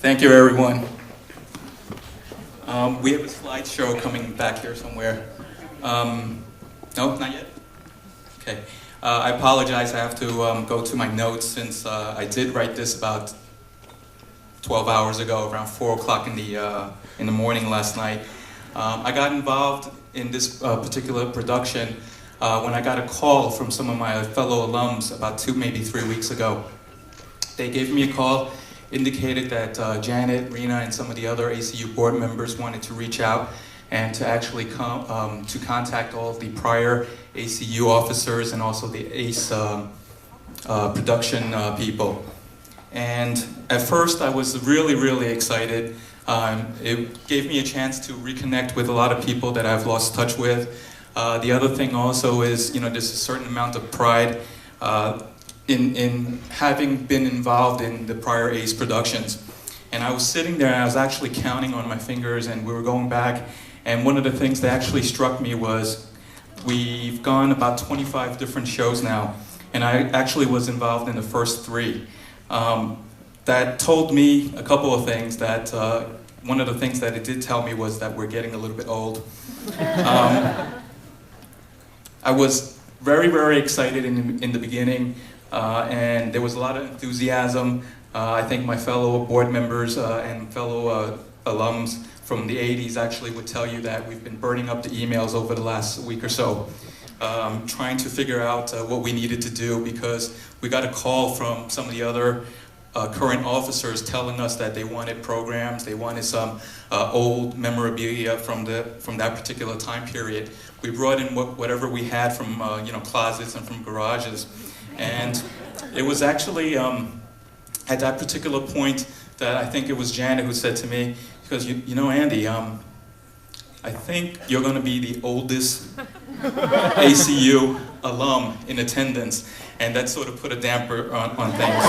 Thank you, everyone. We have a slideshow coming back here somewhere. No, not yet? Okay. I apologize, I have to go to my notes since I did write this about 12 hours ago, around 4 o'clock in the morning last night. I got involved in this particular production when I got a call from some of my fellow alums about 2, maybe 3 weeks ago. They gave me a call, indicated that Janet, Rena, and some of the other ACU board members wanted to reach out and to actually come to contact all of the prior ACU officers and also the ACE production people. And at first I was really, really excited. It gave me a chance to reconnect with a lot of people that I've lost touch with. The other thing also is, there's a certain amount of pride in having been involved in the prior ACE productions. And I was sitting there and I was actually counting on my fingers, and we were going back, and one of the things that actually struck me was we've gone about 25 different shows now, and I actually was involved in the first 3. That told me a couple of things. That one of the things that it did tell me was that we're getting a little bit old. I was very, very excited in the beginning, and there was a lot of enthusiasm. I think my fellow board members and fellow alums from the 80s actually would tell you that we've been burning up the emails over the last week or so, trying to figure out what we needed to do, because we got a call from some of the other current officers telling us that they wanted programs, they wanted some old memorabilia from that particular time period. We brought in whatever we had from closets and from garages, and it was actually at that particular point that I think it was Janet who said to me, because Andy, I think you're going to be the oldest ACU alum in attendance, and that sort of put a damper on things.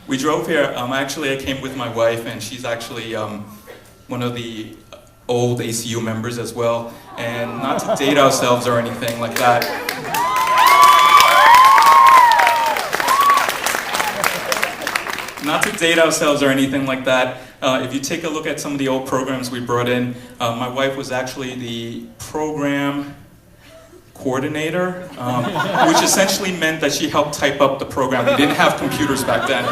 We drove here. Actually, I came with my wife, and she's actually one of the old ACU members as well. And not to date ourselves or anything like that. Not to date ourselves or anything like that. If you take a look at some of the old programs we brought in, my wife was actually the program coordinator, which essentially meant that she helped type up the program. We didn't have computers back then.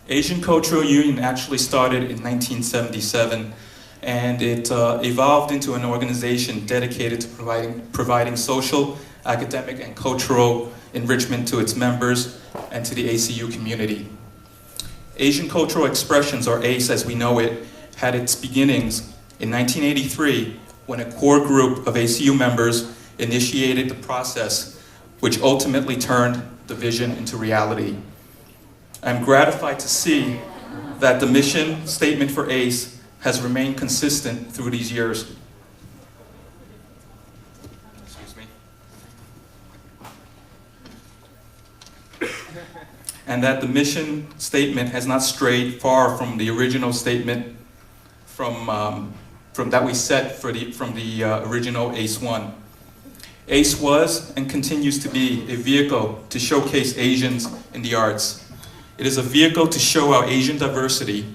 Asian Cultural Union actually started in 1977, and it evolved into an organization dedicated to providing social, academic, and cultural enrichment to its members and to the ACU community. Asian Cultural Expressions, or ACE as we know it, had its beginnings in 1983 when a core group of ACU members initiated the process which ultimately turned the vision into reality. I'm gratified to see that the mission statement for ACE has remained consistent through these years. Excuse me. And that the mission statement has not strayed far from the original statement from that we set from the original ACE-1. ACE was and continues to be a vehicle to showcase Asians in the arts. It is a vehicle to show our Asian diversity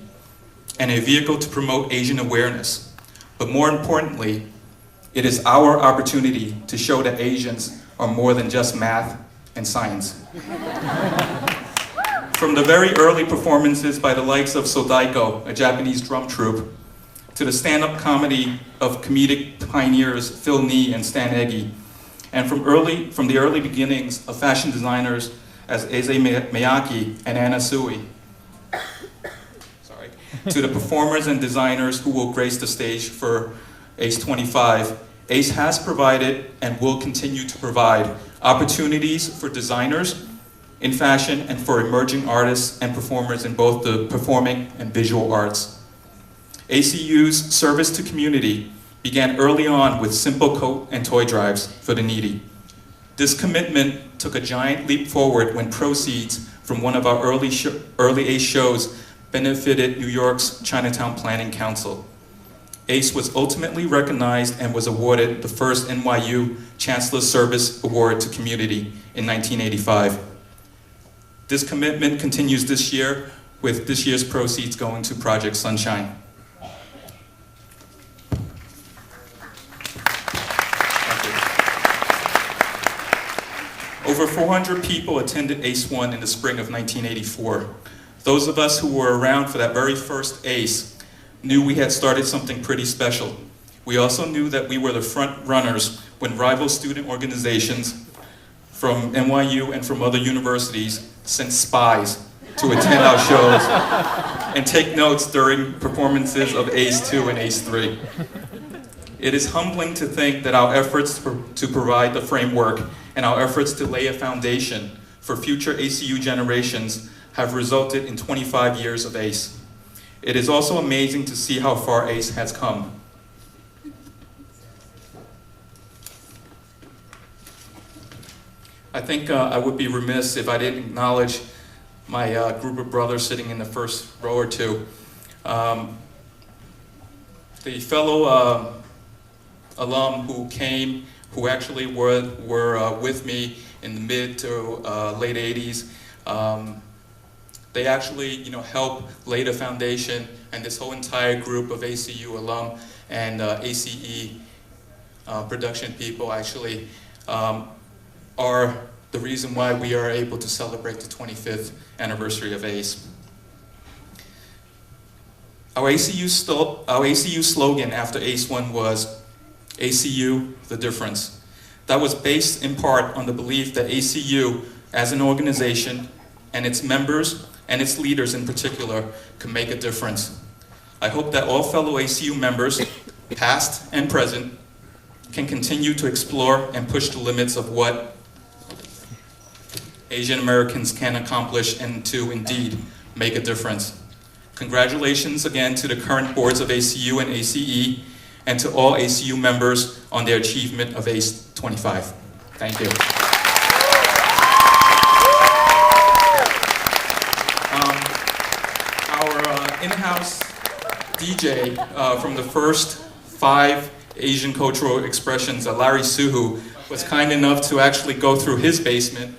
and a vehicle to promote Asian awareness. But more importantly, it is our opportunity to show that Asians are more than just math and science. From the very early performances by the likes of Sodaiko, a Japanese drum troupe, to the stand-up comedy of comedic pioneers Phil Nee and Stan Eggy, and from the early beginnings of fashion designers as Eze Miyake and Anna Sui, to the performers and designers who will grace the stage for ACE 25, ACE has provided and will continue to provide opportunities for designers in fashion and for emerging artists and performers in both the performing and visual arts. ACU's service to community began early on with simple coat and toy drives for the needy. This commitment took a giant leap forward when proceeds from one of our early ACE shows benefited New York's Chinatown Planning Council. ACE was ultimately recognized and was awarded the first NYU Chancellor Service Award to Community in 1985. This commitment continues this year, with this year's proceeds going to Project Sunshine. Over 400 people attended ACE 1 in the spring of 1984. Those of us who were around for that very first ACE knew we had started something pretty special. We also knew that we were the front runners when rival student organizations from NYU and from other universities sent spies to attend our shows and take notes during performances of ACE 2 and ACE 3. It is humbling to think that our efforts to provide the framework and our efforts to lay a foundation for future ACU generations have resulted in 25 years of ACE. It is also amazing to see how far ACE has come. I think I would be remiss if I didn't acknowledge my group of brothers sitting in the first row or two. The fellow alum who came, who actually were with me in the mid to late 80s, they actually, helped lay the foundation, and this whole entire group of ACU alum and ACE production people actually are the reason why we are able to celebrate the 25th anniversary of ACE. Our ACU slogan after ACE 1 was ACU, the difference. That was based in part on the belief that ACU as an organization and its members and its leaders in particular can make a difference. I hope that all fellow ACU members, past and present, can continue to explore and push the limits of what Asian Americans can accomplish and to indeed make a difference. Congratulations again to the current boards of ACU and ACE and to all ACU members on their achievement of ACE 25. Thank you. Our in-house DJ from the first 5 Asian cultural expressions, Larry Suhu, was kind enough to actually go through his basement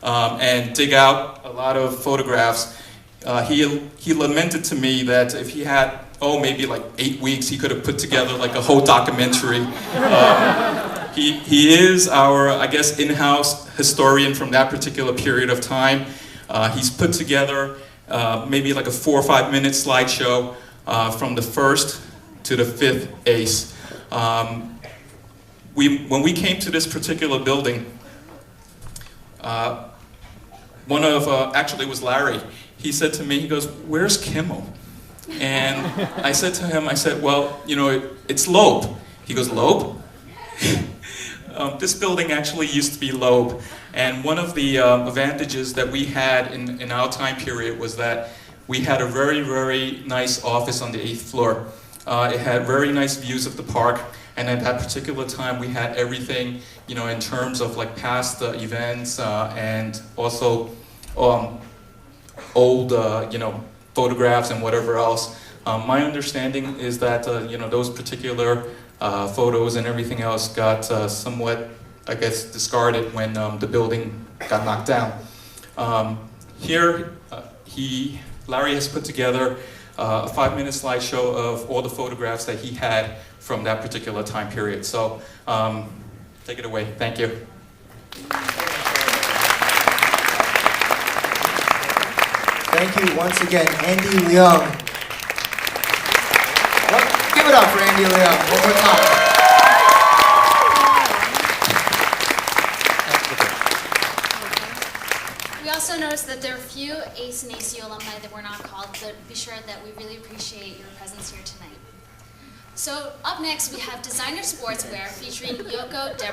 and dig out a lot of photographs. He lamented to me that if he had, maybe like 8 weeks, he could have put together like a whole documentary. He is our, I guess, in-house historian from that particular period of time. He's put together maybe like a 4 or 5 minute slideshow from the first to the 5th ACE. When we came to this particular building, actually it was Larry. He said to me, he goes, "Where's Kimmel?" And I said to him, well, it's Loeb. He goes, "Loeb?" This building actually used to be Loeb. And one of the advantages that we had in our time period was that we had a very, very nice office on the 8th floor. It had very nice views of the park. And at that particular time, we had everything, in terms of like past events and also old, photographs and whatever else. My understanding is that, those particular photos and everything else got somewhat, I guess, discarded when the building got knocked down. Here, Larry has put together a 5-minute slideshow of all the photographs that he had from that particular time period. So, take it away. Thank you. Thank you once again, Andy Liang. Give it up for Andy Liang one more time. We also noticed that there are a few ACE and ACU alumni that were not called, but be sure that we really appreciate your presence here tonight. So up next we have designer sportswear featuring Yoko, Deborah,